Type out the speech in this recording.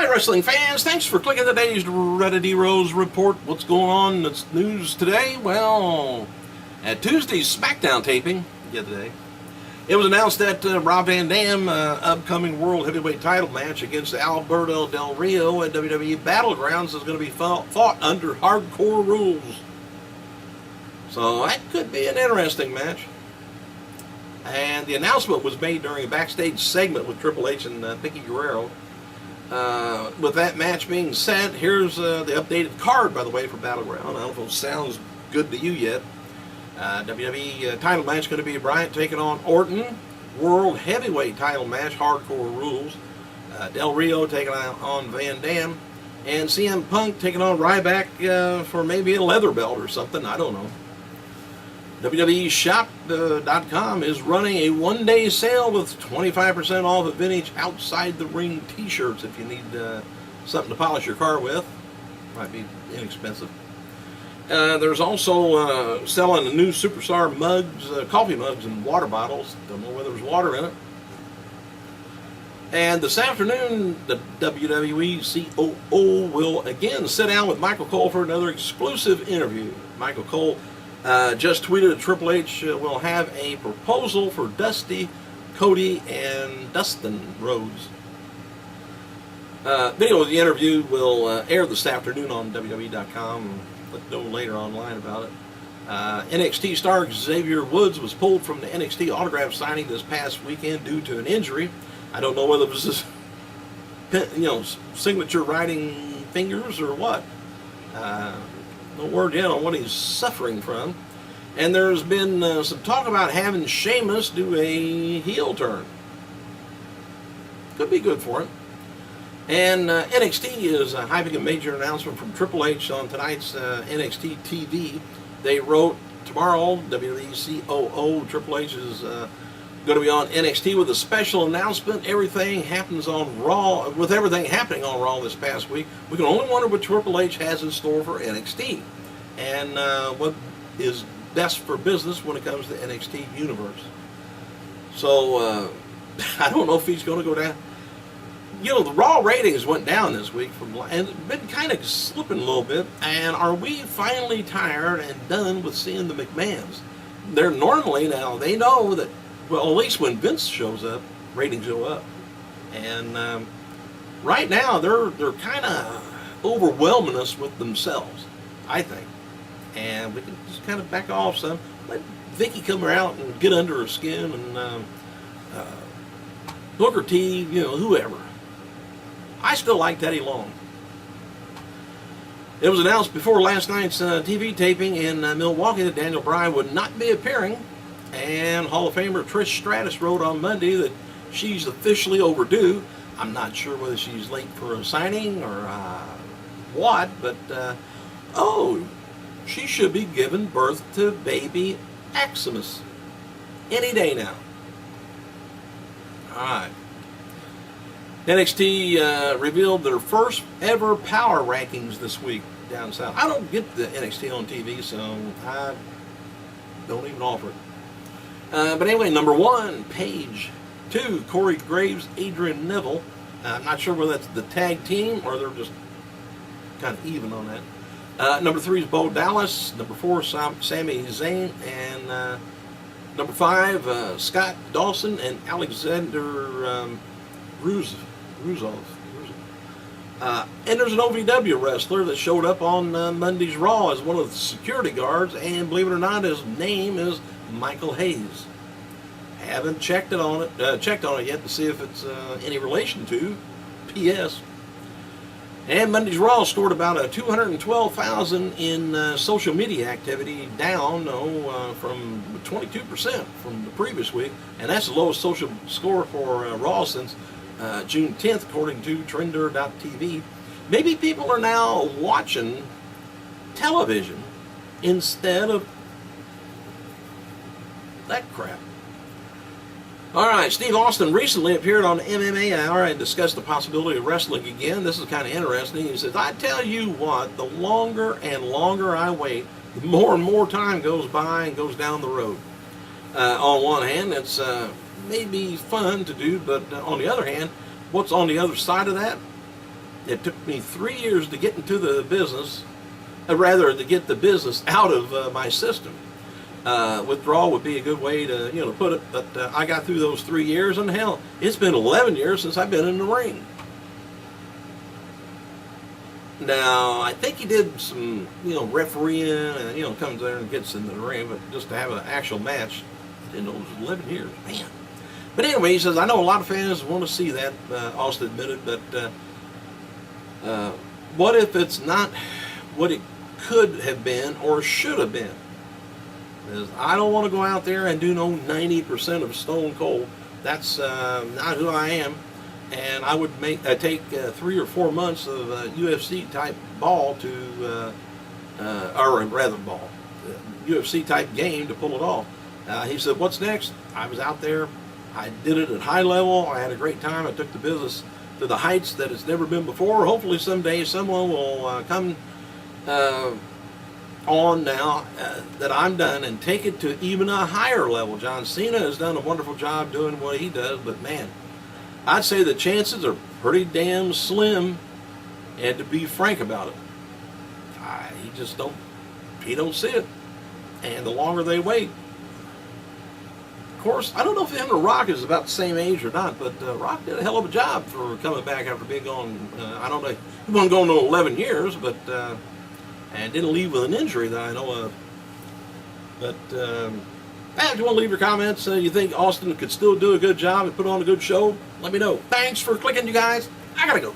Hi, wrestling fans. Thanks for clicking today's Reddit Rose Report. What's going on in the news today? Well, at Tuesday's SmackDown taping, today, it was announced that Rob Van Dam upcoming World Heavyweight title match against Alberto Del Rio at WWE Battlegrounds is going to be fought under hardcore rules. So that could be an interesting match. And the announcement was made during a backstage segment with Triple H and Vicky Guerrero. With that match being set, here's the updated card, by the way, for Battleground. I don't know if it sounds good to you yet. WWE title match going to be Bryant taking on Orton. World Heavyweight title match, hardcore rules. Del Rio taking on Van Dam. And CM Punk taking on Ryback for maybe a leather belt or something. I don't know. WWE Shop.com is running a one-day sale with 25% off of vintage outside the ring t-shirts if you need something to polish your car with. Might be inexpensive. There's also selling the new Superstar mugs, coffee mugs and water bottles. Don't know whether there's water in it. And this afternoon, the WWE COO will again sit down with Michael Cole for another exclusive interview. Michael Cole just tweeted that Triple H will have a proposal for Dusty, Cody, and Dustin Rhodes. Video of the interview will air this afternoon on WWE.com. Let know later online about it. NXT star Xavier Woods was pulled from the NXT autograph signing this past weekend due to an injury. I don't know whether it was his, signature writing fingers or what. No word yet on what he's suffering from. And there's been some talk about having Sheamus do a heel turn. Could be good for him. And NXT is hyping a major announcement from Triple H on tonight's NXT TV. They wrote, tomorrow, WWE COO Triple H is going to be on NXT with a special announcement. Everything happens on Raw. With everything happening on Raw this past week, we can only wonder what Triple H has in store for NXT and what is best for business when it comes to NXT universe. So I don't know if he's going to go down. The Raw ratings went down this week and been kind of slipping a little bit. And are we finally tired and done with seeing the McMahons? They're normally now, they know that, well, at least when Vince shows up, ratings go up. And right now, they're kind of overwhelming us with themselves, I think. And we can just kind of back off some. Let Vicky come out and get under her skin and Booker T, whoever. I still like Teddy Long. It was announced before last night's TV taping in Milwaukee that Daniel Bryan would not be appearing. And Hall of Famer Trish Stratus wrote on Monday that she's officially overdue. I'm not sure whether she's late for a signing or what, but she should be giving birth to baby Maximus any day now. All right. NXT revealed their first ever power rankings this week down south. I don't get the NXT on TV, so I don't even offer it. But anyway, number 1, Paige. 2, Corey Graves, Adrian Neville. I'm not sure whether that's the tag team or they're just kind of even on that. Number 3 is Bo Dallas. Number 4, Sami Zayn. And number 5, Scott Dawson and Alexander Ruzov. And there's an OVW wrestler that showed up on Monday's Raw as one of the security guards, and believe it or not, his name is Michael Hayes. Haven't checked on it yet to see if it's any relation to P.S. And Monday's Raw scored about 212,000 in social media activity, down from 22% from the previous week, and that's the lowest social score for Raw since June 10th, according to Trender.tv. Maybe people are now watching television instead of that crap. All right, Steve Austin recently appeared on MMA Hour and discussed the possibility of wrestling again. This is kind of interesting. He says, I tell you what, the longer and longer I wait, the more and more time goes by and goes down the road. On one hand, it's maybe fun to do, but on the other hand, what's on the other side of that? It took me 3 years to get into the business, rather to get the business out of my system. Withdrawal would be a good way to put it, but I got through those 3 years, and hell, it's been 11 years since I've been in the ring. Now, I think he did some, refereeing and, comes there and gets in the ring, but just to have an actual match, I didn't know it was 11 years, man. But anyway, he says, I know a lot of fans want to see that, Austin admitted, but what if it's not what it could have been or should have been? Because I don't want to go out there and do no 90% of Stone Cold. That's not who I am. And I would take 3 or 4 months of UFC type ball to, or rather ball, UFC type game to pull it off. He said, what's next? I was out there. I did it at high level. I had a great time. I took the business to the heights that it's never been before. Hopefully someday someone will come on now that I'm done and take it to even a higher level. John Cena has done a wonderful job doing what he does, but man, I'd say the chances are pretty damn slim, and to be frank about it, he just don't see it. And the longer they wait, of course, I don't know if him and Rock is about the same age or not, but Rock did a hell of a job for coming back after being gone. I don't know, he wasn't going to 11 years, but and didn't leave with an injury that I know of. But if you want to leave your comments, you think Austin could still do a good job and put on a good show, let me know. Thanks for clicking, you guys. I gotta go.